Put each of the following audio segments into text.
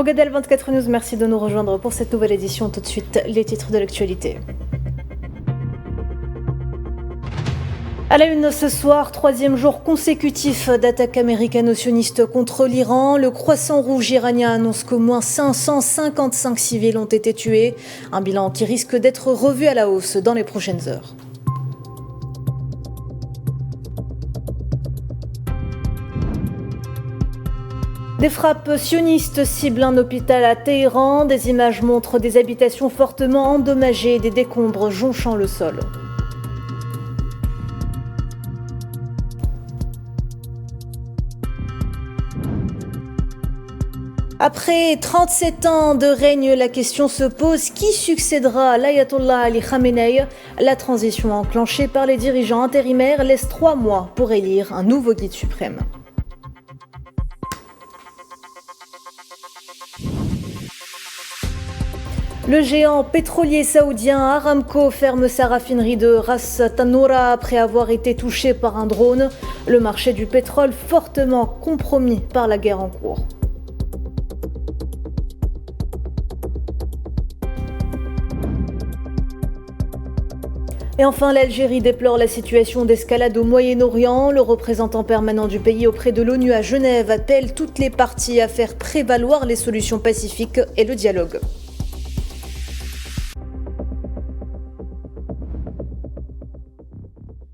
Mogadel 24 News, merci de nous rejoindre pour cette nouvelle édition. Tout de suite, les titres de l'actualité. À la une ce soir, troisième jour consécutif d'attaque américano-sioniste contre l'Iran. Le Croissant Rouge iranien annonce qu'au moins 555 civils ont été tués. Un bilan qui risque d'être revu à la hausse dans les prochaines heures. Des frappes sionistes ciblent un hôpital à Téhéran. Des images montrent des habitations fortement endommagées et des décombres jonchant le sol. Après 37 ans de règne, la question se pose, qui succédera à l'Ayatollah Ali Khamenei? La transition enclenchée par les dirigeants intérimaires laisse 3 mois pour élire un nouveau guide suprême. Le géant pétrolier saoudien Aramco ferme sa raffinerie de Ras Tanura après avoir été touché par un drone. Le marché du pétrole fortement compromis par la guerre en cours. Et enfin, l'Algérie déplore la situation d'escalade au Moyen-Orient. Le représentant permanent du pays auprès de l'ONU à Genève appelle toutes les parties à faire prévaloir les solutions pacifiques et le dialogue.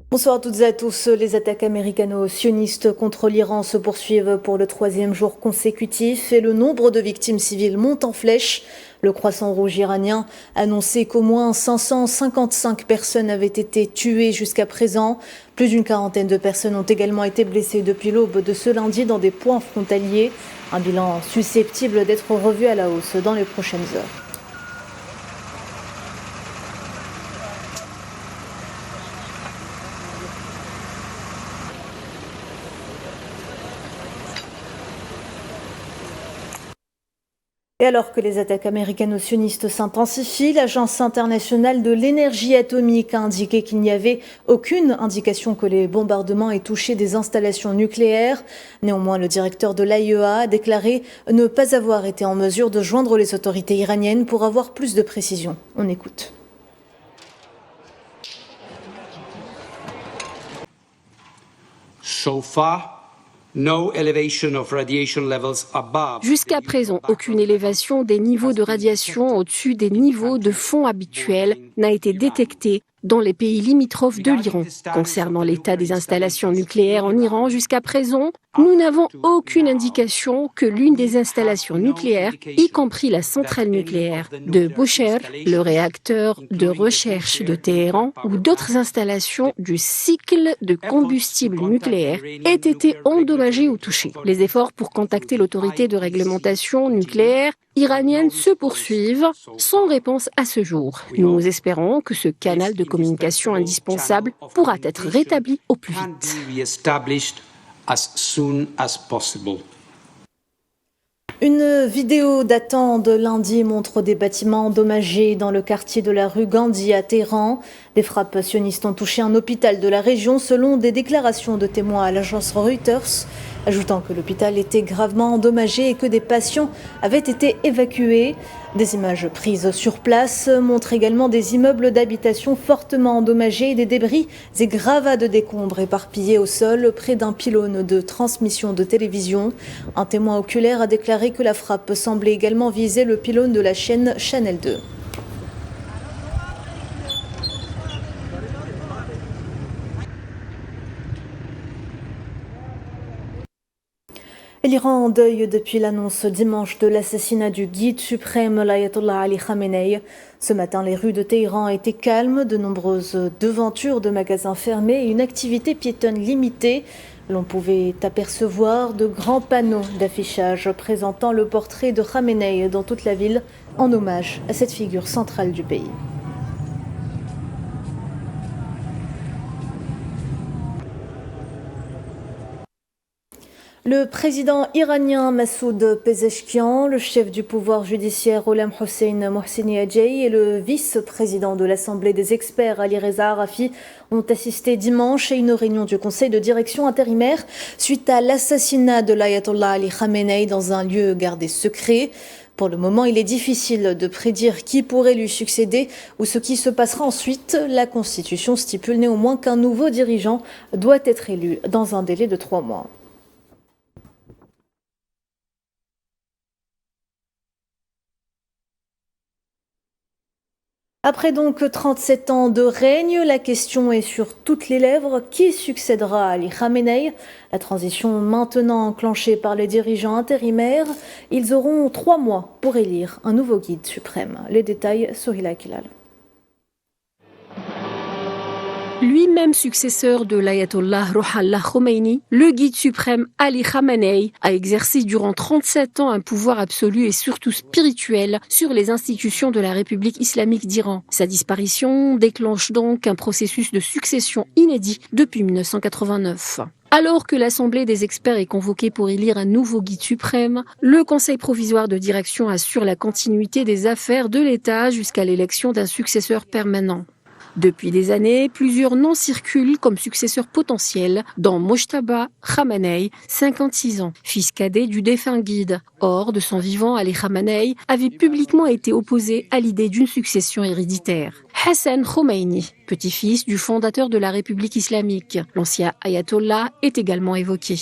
Bonsoir à toutes et à tous. Les attaques américano-sionistes contre l'Iran se poursuivent pour le troisième jour consécutif et le nombre de victimes civiles monte en flèche. Le Croissant Rouge iranien annonçait qu'au moins 555 personnes avaient été tuées jusqu'à présent. Plus d'une quarantaine de personnes ont également été blessées depuis l'aube de ce lundi dans des points frontaliers. Un bilan susceptible d'être revu à la hausse dans les prochaines heures. Et alors que les attaques américano-sionistes s'intensifient, l'Agence internationale de l'énergie atomique a indiqué qu'il n'y avait aucune indication que les bombardements aient touché des installations nucléaires. Néanmoins, le directeur de l'AIEA a déclaré ne pas avoir été en mesure de joindre les autorités iraniennes pour avoir plus de précisions. On écoute. So far, jusqu'à présent, aucune élévation des niveaux de radiation au-dessus des niveaux de fond habituels n'a été détectée dans les pays limitrophes de l'Iran. Concernant l'état des installations nucléaires en Iran, jusqu'à présent, nous n'avons aucune indication que l'une des installations nucléaires, y compris la centrale nucléaire de Bushehr, le réacteur de recherche de Téhéran ou d'autres installations du cycle de combustible nucléaire, aient été endommagées ou touchées. Les efforts pour contacter l'autorité de réglementation nucléaire iranienne se poursuivent sans réponse à ce jour. Nous espérons que ce canal de communication indispensable pourra être rétabli au plus vite. Une vidéo datant de lundi montre des bâtiments endommagés dans le quartier de la rue Gandhi à Téhéran. Des frappes sionistes ont touché un hôpital de la région selon des déclarations de témoins à l'agence Reuters, ajoutant que l'hôpital était gravement endommagé et que des patients avaient été évacués. Des images prises sur place montrent également des immeubles d'habitation fortement endommagés et des débris et gravats de décombres éparpillés au sol près d'un pylône de transmission de télévision. Un témoin oculaire a déclaré que la frappe semblait également viser le pylône de la chaîne Channel 2. L'Iran en deuil depuis l'annonce dimanche de l'assassinat du guide suprême, l'Ayatollah Ali Khamenei. Ce matin, les rues de Téhéran étaient calmes, de nombreuses devantures de magasins fermés et une activité piétonne limitée. L'on pouvait apercevoir de grands panneaux d'affichage présentant le portrait de Khamenei dans toute la ville, en hommage à cette figure centrale du pays. Le président iranien Massoud Pezeshkian, le chef du pouvoir judiciaire Gholam Hossein Mohseni-Adjei et le vice-président de l'Assemblée des experts Ali Reza Arafi ont assisté dimanche à une réunion du conseil de direction intérimaire suite à l'assassinat de l'ayatollah Ali Khamenei dans un lieu gardé secret. Pour le moment, il est difficile de prédire qui pourrait lui succéder ou ce qui se passera ensuite. La Constitution stipule néanmoins qu'un nouveau dirigeant doit être élu dans un délai de 3 mois. Après donc 37 ans de règne, la question est sur toutes les lèvres. Qui succédera à Ali Khamenei? La transition maintenant enclenchée par les dirigeants intérimaires. Ils auront 3 mois pour élire un nouveau guide suprême. Les détails, Sohila Kilal. Lui-même successeur de l'ayatollah Ruhollah Khomeini, le guide suprême Ali Khamenei a exercé durant 37 ans un pouvoir absolu et surtout spirituel sur les institutions de la République islamique d'Iran. Sa disparition déclenche donc un processus de succession inédit depuis 1989. Alors que l'Assemblée des experts est convoquée pour élire un nouveau guide suprême, le Conseil provisoire de direction assure la continuité des affaires de l'État jusqu'à l'élection d'un successeur permanent. Depuis des années, plusieurs noms circulent comme successeurs potentiels, dont Mojtaba Khamenei, 56 ans, fils cadet du défunt guide. Or, de son vivant, Ali Khamenei avait publiquement été opposé à l'idée d'une succession héréditaire. Hassan Khomeini, petit-fils du fondateur de la République islamique, l'ancien ayatollah, est également évoqué.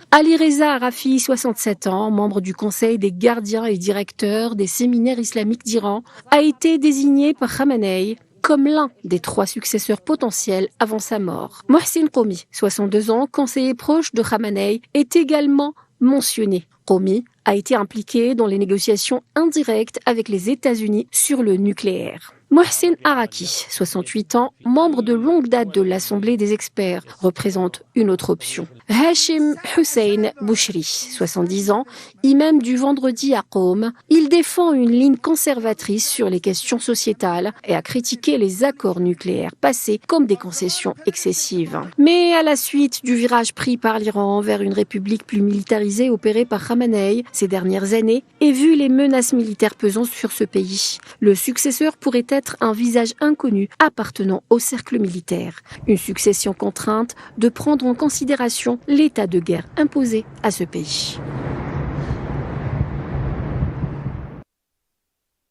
Ali Reza Arafi, 67 ans, membre du Conseil des gardiens et directeur des séminaires islamiques d'Iran, a été désigné par Khamenei comme l'un des 3 successeurs potentiels avant sa mort. Mohsin Qomi, 62 ans, conseiller proche de Khamenei, est également mentionné. Qomi a été impliqué dans les négociations indirectes avec les États-Unis sur le nucléaire. Mohsen Araki, 68 ans, membre de longue date de l'Assemblée des experts, représente une autre option. Hashim Hussein Bouchri, 70 ans, imam du vendredi à Qom, il défend une ligne conservatrice sur les questions sociétales et a critiqué les accords nucléaires passés comme des concessions excessives. Mais à la suite du virage pris par l'Iran vers une république plus militarisée opérée par Khamenei ces dernières années et vu les menaces militaires pesant sur ce pays, le successeur pourrait être un visage inconnu appartenant au cercle militaire. Une succession contrainte de prendre en considération l'état de guerre imposé à ce pays.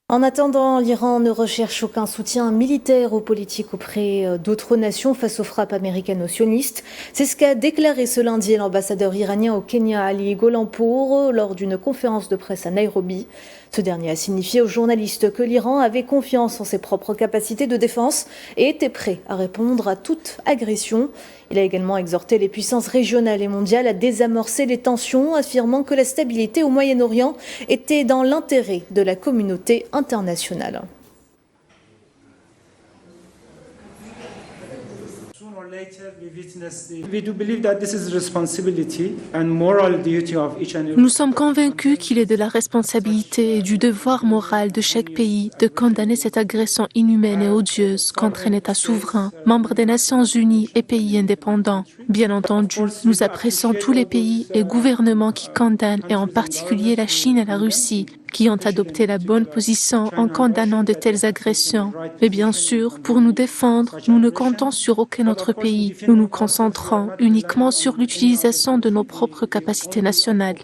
En attendant, l'Iran ne recherche aucun soutien militaire ou politique auprès d'autres nations face aux frappes américano-sionistes. C'est ce qu'a déclaré ce lundi l'ambassadeur iranien au Kenya, Ali Golampour, lors d'une conférence de presse à Nairobi. Ce dernier a signifié aux journalistes que l'Iran avait confiance en ses propres capacités de défense et était prêt à répondre à toute agression. Il a également exhorté les puissances régionales et mondiales à désamorcer les tensions, affirmant que la stabilité au Moyen-Orient était dans l'intérêt de la communauté internationale. Nous sommes convaincus qu'il est de la responsabilité et du devoir moral de chaque pays de condamner cette agression inhumaine et odieuse contre un État souverain, membre des Nations Unies et pays indépendants. Bien entendu, nous apprécions tous les pays et gouvernements qui condamnent, et en particulier la Chine et la Russie, qui ont adopté la bonne position en condamnant de telles agressions. Mais bien sûr, pour nous défendre, nous ne comptons sur aucun autre pays. Nous nous concentrons uniquement sur l'utilisation de nos propres capacités nationales.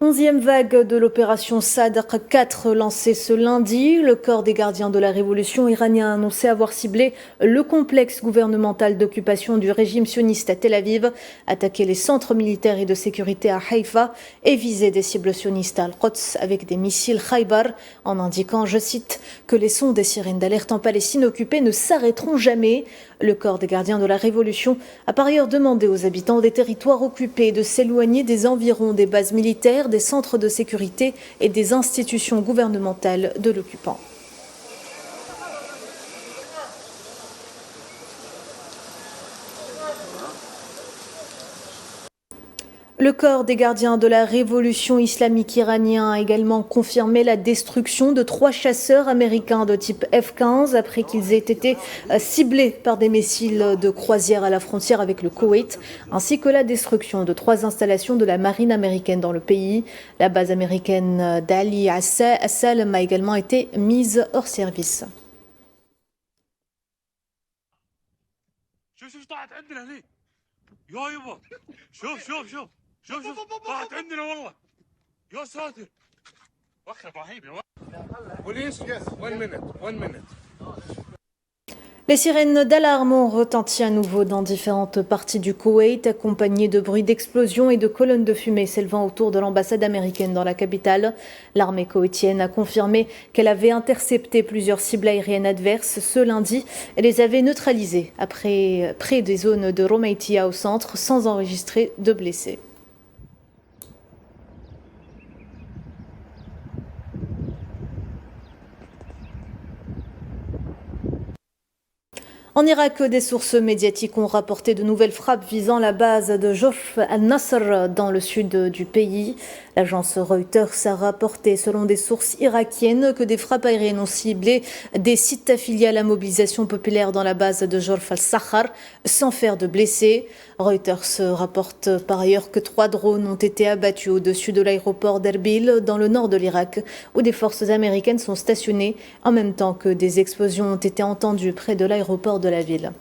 11e vague de l'opération Sadr 4 lancée ce lundi. Le corps des gardiens de la révolution iranien a annoncé avoir ciblé le complexe gouvernemental d'occupation du régime sioniste à Tel Aviv, attaqué les centres militaires et de sécurité à Haïfa et visé des cibles sionistes à Al-Quds avec des missiles Khaybar, en indiquant, je cite, que les sons des sirènes d'alerte en Palestine occupée ne s'arrêteront jamais. Le corps des gardiens de la révolution a par ailleurs demandé aux habitants des territoires occupés de s'éloigner des environs des bases militaires, des centres de sécurité et des institutions gouvernementales de l'occupant. Le corps des gardiens de la révolution islamique iranien a également confirmé la destruction de 3 chasseurs américains de type F-15 après qu'ils aient été ciblés par des missiles de croisière à la frontière avec le Koweït, ainsi que la destruction de 3 installations de la marine américaine dans le pays. La base américaine d'Ali As-Salem a également été mise hors service. شوف طلعت عندنا والله يا ساتر وخر رهيب يا بوليس 1 minute. Les sirènes d'alarme ont retenti à nouveau dans différentes parties du Koweït, accompagnées de bruits d'explosions et de colonnes de fumée s'élevant autour de l'ambassade américaine dans la capitale. L'armée koweïtienne a confirmé qu'elle avait intercepté plusieurs cibles aériennes adverses ce lundi et les avait neutralisées près des zones de Romeitia au centre sans enregistrer de blessés. En Irak, des sources médiatiques ont rapporté de nouvelles frappes visant la base de Jorf al-Nasr dans le sud du pays. L'agence Reuters a rapporté, selon des sources irakiennes, que des frappes aériennes ont ciblé des sites affiliés à la mobilisation populaire dans la base de Jorf al-Sakhar, sans faire de blessés. Reuters rapporte par ailleurs que 3 drones ont été abattus au-dessus de l'aéroport d'Erbil, dans le nord de l'Irak, où des forces américaines sont stationnées, en même temps que des explosions ont été entendues près de l'aéroport de la ville.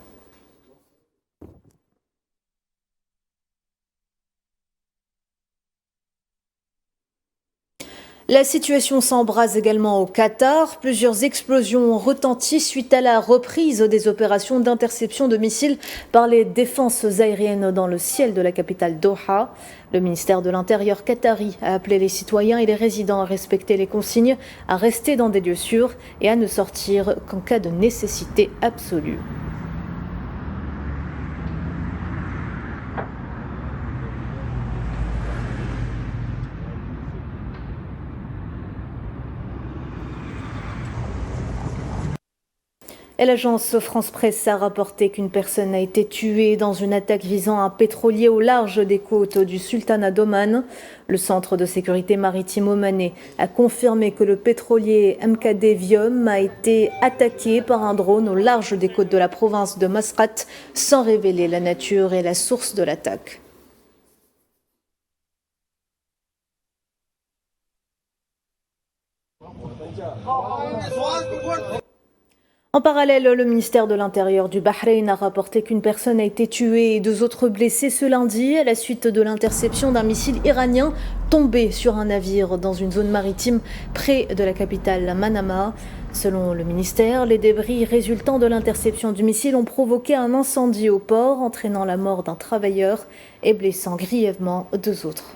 La situation s'embrase également au Qatar. Plusieurs explosions ont retenti suite à la reprise des opérations d'interception de missiles par les défenses aériennes dans le ciel de la capitale Doha. Le ministère de l'Intérieur qatari a appelé les citoyens et les résidents à respecter les consignes, à rester dans des lieux sûrs et à ne sortir qu'en cas de nécessité absolue. Et l'agence France Presse a rapporté qu'une personne a été tuée dans une attaque visant un pétrolier au large des côtes du Sultanat d'Oman. Le centre de sécurité maritime omanais a confirmé que le pétrolier MKD Viom a été attaqué par un drone au large des côtes de la province de Masrat, sans révéler la nature et la source de l'attaque. En parallèle, le ministère de l'Intérieur du Bahreïn a rapporté qu'une personne a été tuée et 2 autres blessés ce lundi à la suite de l'interception d'un missile iranien tombé sur un navire dans une zone maritime près de la capitale Manama. Selon le ministère, les débris résultant de l'interception du missile ont provoqué un incendie au port, entraînant la mort d'un travailleur et blessant grièvement 2 autres.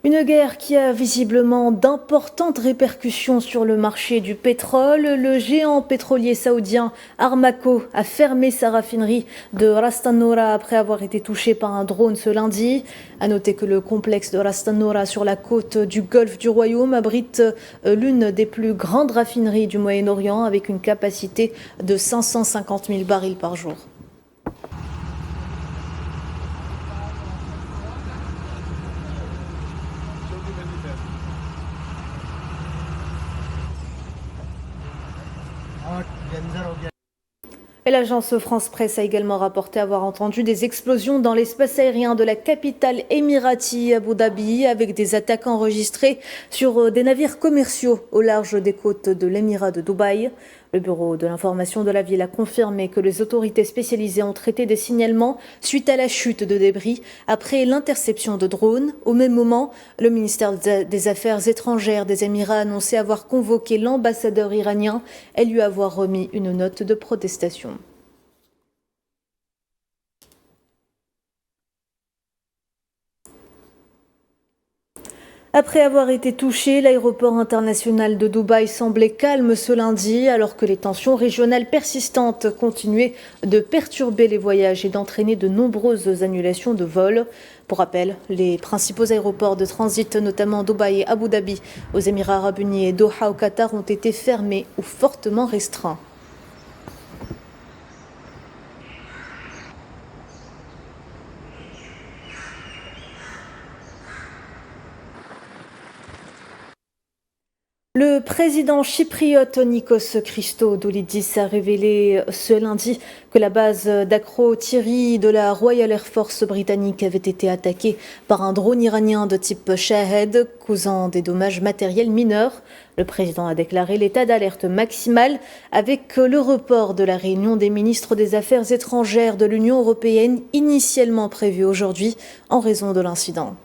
Une guerre qui a visiblement d'importantes répercussions sur le marché du pétrole. Le géant pétrolier saoudien Aramco a fermé sa raffinerie de Ras Tanura après avoir été touché par un drone ce lundi. À noter que le complexe de Ras Tanura sur la côte du golfe du Royaume abrite l'une des plus grandes raffineries du Moyen-Orient avec une capacité de 550 000 barils par jour. Et l'agence France Presse a également rapporté avoir entendu des explosions dans l'espace aérien de la capitale émirati Abu Dhabi avec des attaques enregistrées sur des navires commerciaux au large des côtes de l'émirat de Dubaï. Le bureau de l'information de la ville a confirmé que les autorités spécialisées ont traité des signalements suite à la chute de débris après l'interception de drones. Au même moment, le ministère des Affaires étrangères des Émirats a annoncé avoir convoqué l'ambassadeur iranien et lui avoir remis une note de protestation. Après avoir été touché, l'aéroport international de Dubaï semblait calme ce lundi, alors que les tensions régionales persistantes continuaient de perturber les voyages et d'entraîner de nombreuses annulations de vols. Pour rappel, les principaux aéroports de transit, notamment Dubaï et Abu Dhabi, aux Émirats arabes unis et Doha au Qatar, ont été fermés ou fortement restreints. Le président chypriote Nikos Christodoulidis a révélé ce lundi que la base d'Akrotiri de la Royal Air Force britannique avait été attaquée par un drone iranien de type Shahed, causant des dommages matériels mineurs. Le président a déclaré l'état d'alerte maximal avec le report de la réunion des ministres des Affaires étrangères de l'Union européenne initialement prévue aujourd'hui en raison de l'incident.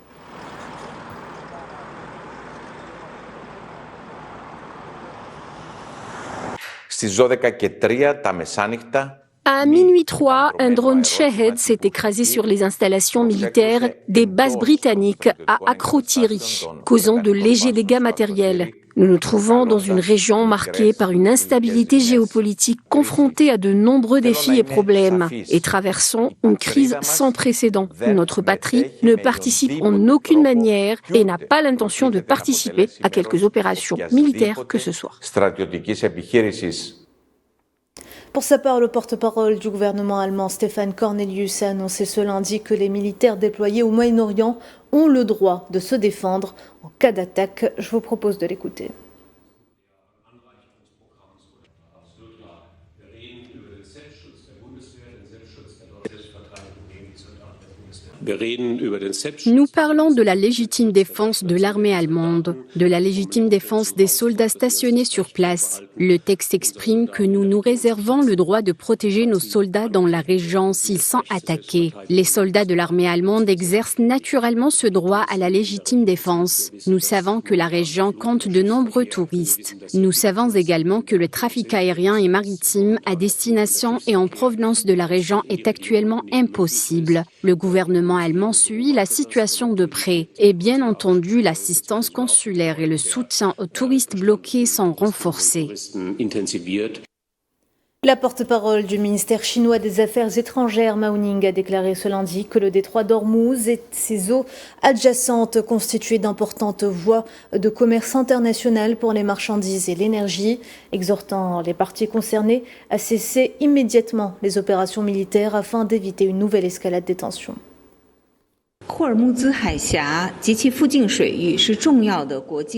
À minuit 3, un drone Shahed s'est écrasé sur les installations militaires des bases britanniques à Akrotiri, causant de légers dégâts matériels. Nous nous trouvons dans une région marquée par une instabilité géopolitique confrontée à de nombreux défis et problèmes et traversons une crise sans précédent. Notre patrie ne participe en aucune manière et n'a pas l'intention de participer à quelques opérations militaires que ce soit. Pour sa part, le porte-parole du gouvernement allemand, Stefan Cornelius, a annoncé ce lundi que les militaires déployés au Moyen-Orient ont le droit de se défendre en cas d'attaque. Je vous propose de l'écouter. Nous parlons de la légitime défense de l'armée allemande, de la légitime défense des soldats stationnés sur place. Le texte exprime que nous nous réservons le droit de protéger nos soldats dans la région s'ils sont attaqués. Les soldats de l'armée allemande exercent naturellement ce droit à la légitime défense. Nous savons que la région compte de nombreux touristes. Nous savons également que le trafic aérien et maritime à destination et en provenance de la région est actuellement impossible. Le gouvernement allemand suit la situation de près et bien entendu l'assistance consulaire et le soutien aux touristes bloqués sont renforcés. La porte-parole du ministère chinois des Affaires étrangères, Mao Ning, a déclaré ce lundi que le détroit d'Ormuz et ses eaux adjacentes constituaient d'importantes voies de commerce international pour les marchandises et l'énergie, exhortant les parties concernées à cesser immédiatement les opérations militaires afin d'éviter une nouvelle escalade des tensions.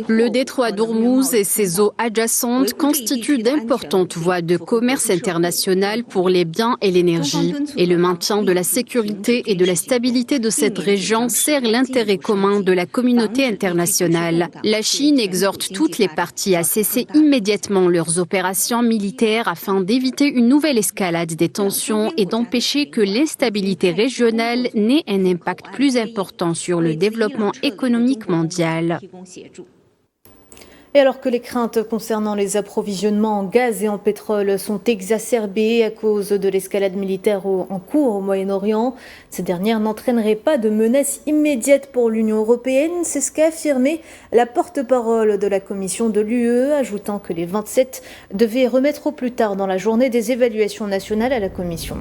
Le détroit d'Ormuz et ses eaux adjacentes constituent d'importantes voies de commerce international pour les biens et l'énergie. Et le maintien de la sécurité et de la stabilité de cette région sert l'intérêt commun de la communauté internationale. La Chine exhorte toutes les parties à cesser immédiatement leurs opérations militaires afin d'éviter une nouvelle escalade des tensions et d'empêcher que l'instabilité régionale n'ait un impact plus important sur le développement économique mondial. Et alors que les craintes concernant les approvisionnements en gaz et en pétrole sont exacerbées à cause de l'escalade militaire en cours au Moyen-Orient, ces dernières n'entraîneraient pas de menace immédiate pour l'Union européenne. C'est ce qu'a affirmé la porte-parole de la Commission de l'UE, ajoutant que les 27 devaient remettre au plus tard dans la journée des évaluations nationales à la Commission.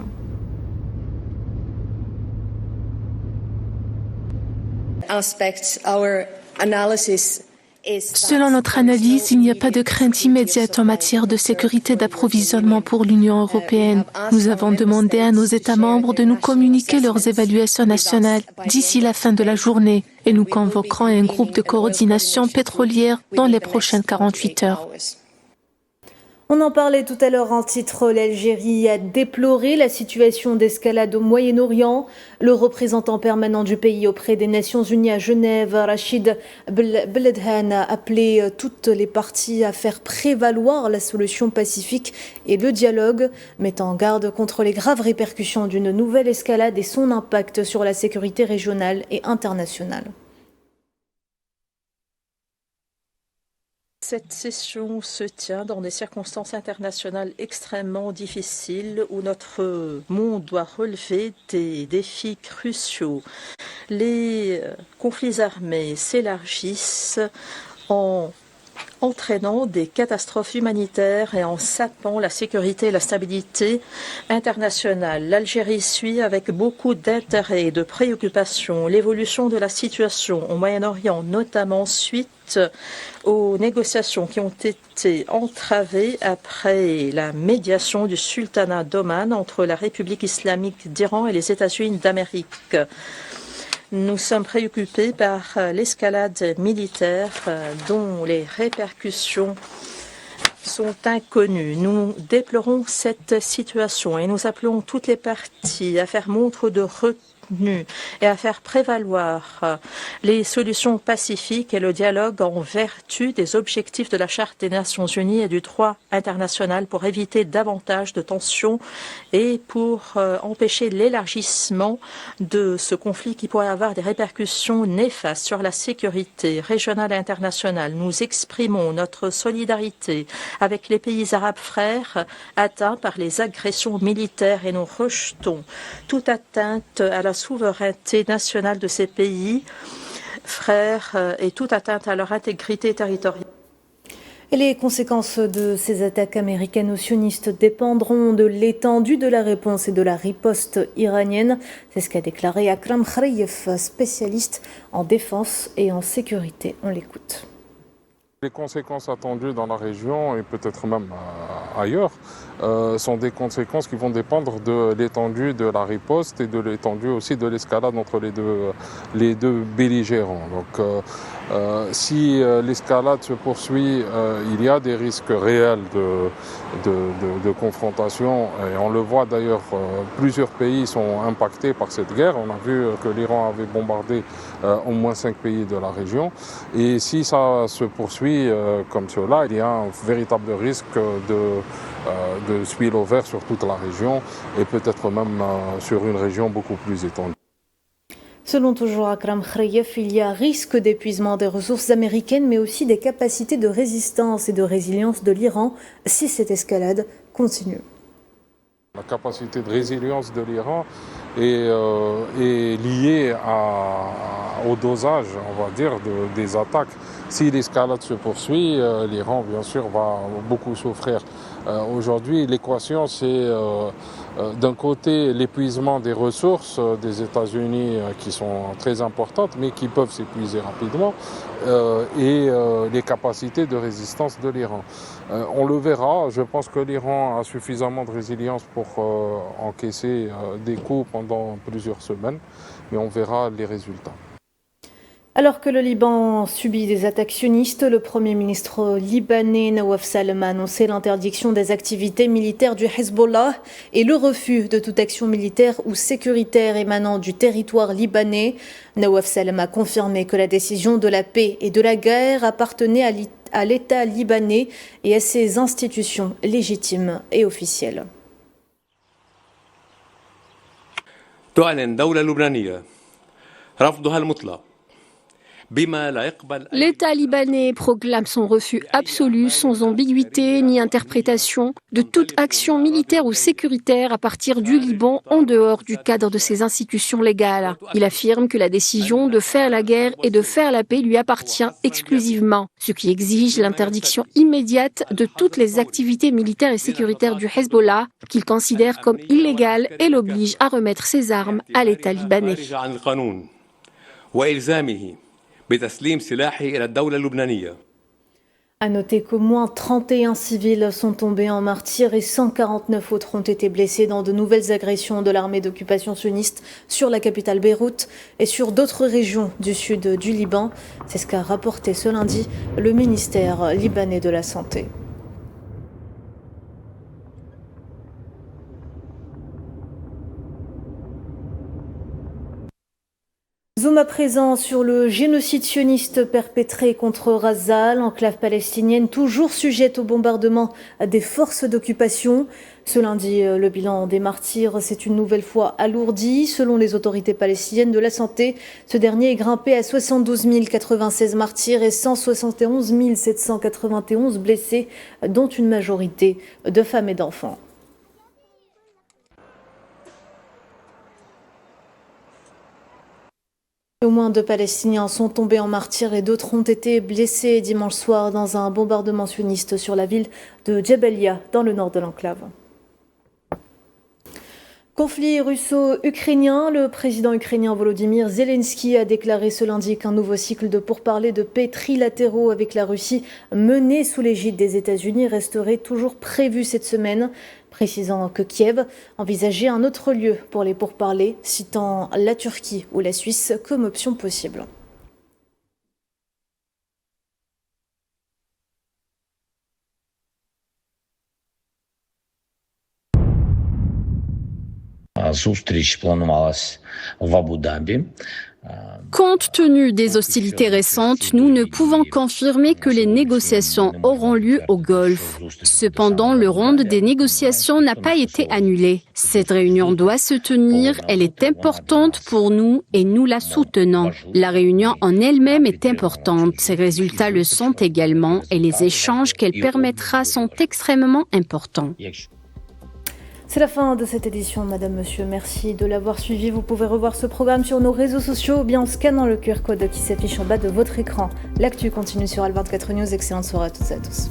Selon notre analyse, il n'y a pas de crainte immédiate en matière de sécurité d'approvisionnement pour l'Union européenne. Nous avons demandé à nos États membres de nous communiquer leurs évaluations nationales d'ici la fin de la journée et nous convoquerons un groupe de coordination pétrolière dans les prochaines 48 heures. On en parlait tout à l'heure en titre, l'Algérie a déploré la situation d'escalade au Moyen-Orient. Le représentant permanent du pays auprès des Nations Unies à Genève, Rachid Beledhan, a appelé toutes les parties à faire prévaloir la solution pacifique et le dialogue, mettant en garde contre les graves répercussions d'une nouvelle escalade et son impact sur la sécurité régionale et internationale. Cette session se tient dans des circonstances internationales extrêmement difficiles où notre monde doit relever des défis cruciaux. Les conflits armés s'élargissent en entraînant des catastrophes humanitaires et en sapant la sécurité et la stabilité internationale. L'Algérie suit avec beaucoup d'intérêt et de préoccupation l'évolution de la situation au Moyen-Orient, notamment suite aux négociations qui ont été entravées après la médiation du sultanat d'Oman entre la République islamique d'Iran et les États-Unis d'Amérique. Nous sommes préoccupés par l'escalade militaire dont les répercussions sont inconnues. Nous déplorons cette situation et nous appelons toutes les parties à faire montre de retenue et à faire prévaloir les solutions pacifiques et le dialogue en vertu des objectifs de la Charte des Nations Unies et du droit international pour éviter davantage de tensions et pour empêcher l'élargissement de ce conflit qui pourrait avoir des répercussions néfastes sur la sécurité régionale et internationale. Nous exprimons notre solidarité avec les pays arabes frères atteints par les agressions militaires et nous rejetons toute atteinte à la souveraineté nationale de ces pays frères et toute atteinte à leur intégrité territoriale. Et les conséquences de ces attaques américaines aux sionistes dépendront de l'étendue de la réponse et de la riposte iranienne. C'est ce qu'a déclaré Akram Khariev, spécialiste en défense et en sécurité. On l'écoute. Les conséquences attendues dans la région et peut-être même ailleurs sont des conséquences qui vont dépendre de l'étendue de la riposte et de l'étendue aussi de l'escalade entre les deux belligérants. Donc si l'escalade se poursuit, il y a des risques réels de confrontation et on le voit d'ailleurs, plusieurs pays sont impactés par cette guerre. On a vu que l'Iran avait bombardé au moins 5 pays de la région et si ça se poursuit comme cela, il y a un véritable risque de spillover sur toute la région et peut-être même sur une région beaucoup plus étendue. Selon toujours Akram Khariev, il y a risque d'épuisement des ressources américaines, mais aussi des capacités de résistance et de résilience de l'Iran si cette escalade continue. La capacité de résilience de l'Iran est liée au dosage, on va dire, des attaques. Si l'escalade se poursuit, l'Iran, bien sûr, va beaucoup souffrir. Aujourd'hui, l'équation, c'est d'un côté l'épuisement des ressources des États-Unis qui sont très importantes, mais qui peuvent s'épuiser rapidement, et les capacités de résistance de l'Iran. On le verra, je pense que l'Iran a suffisamment de résilience pour encaisser des coups pendant plusieurs semaines, mais on verra les résultats. Alors que le Liban subit des attaques sionistes, le Premier ministre libanais Nawaf Salam a annoncé l'interdiction des activités militaires du Hezbollah et le refus de toute action militaire ou sécuritaire émanant du territoire libanais. Nawaf Salam a confirmé que la décision de la paix et de la guerre appartenait à l'État libanais et à ses institutions légitimes et officielles. تعلن دولة لبنانية رفضها المطلق. L'État libanais proclame son refus absolu, sans ambiguïté ni interprétation, de toute action militaire ou sécuritaire à partir du Liban en dehors du cadre de ses institutions légales. Il affirme que la décision de faire la guerre et de faire la paix lui appartient exclusivement, ce qui exige l'interdiction immédiate de toutes les activités militaires et sécuritaires du Hezbollah, qu'il considère comme illégales et l'oblige à remettre ses armes à l'État libanais. À noter qu'au moins 31 civils sont tombés en martyrs et 149 autres ont été blessés dans de nouvelles agressions de l'armée d'occupation sioniste sur la capitale Beyrouth et sur d'autres régions du sud du Liban. C'est ce qu'a rapporté ce lundi le ministère libanais de la Santé. Zoom à présent sur le génocide sioniste perpétré contre Rafah, l'enclave palestinienne toujours sujette au bombardement des forces d'occupation. Ce lundi, le bilan des martyrs s'est une nouvelle fois alourdi. Selon les autorités palestiniennes de la santé, ce dernier est grimpé à 72 096 martyrs et 171 791 blessés, dont une majorité de femmes et d'enfants. Au moins 2 Palestiniens sont tombés en martyrs et d'autres ont été blessés dimanche soir dans un bombardement sioniste sur la ville de Jabalia, dans le nord de l'enclave. Conflit russo-ukrainien, le président ukrainien Volodymyr Zelensky a déclaré ce lundi qu'un nouveau cycle de pourparlers de paix trilatéraux avec la Russie mené sous l'égide des États-Unis resterait toujours prévu cette semaine, précisant que Kiev envisageait un autre lieu pour les pourparlers, citant la Turquie ou la Suisse comme option possible. Compte tenu des hostilités récentes, nous ne pouvons confirmer que les négociations auront lieu au Golfe. Cependant, le round des négociations n'a pas été annulé. Cette réunion doit se tenir, elle est importante pour nous et nous la soutenons. La réunion en elle-même est importante, ses résultats le sont également et les échanges qu'elle permettra sont extrêmement importants. C'est la fin de cette édition, Madame, Monsieur. Merci de l'avoir suivi. Vous pouvez revoir ce programme sur nos réseaux sociaux ou bien en scannant le QR code qui s'affiche en bas de votre écran. L'actu continue sur Al24 News. Excellente soirée à toutes et à tous.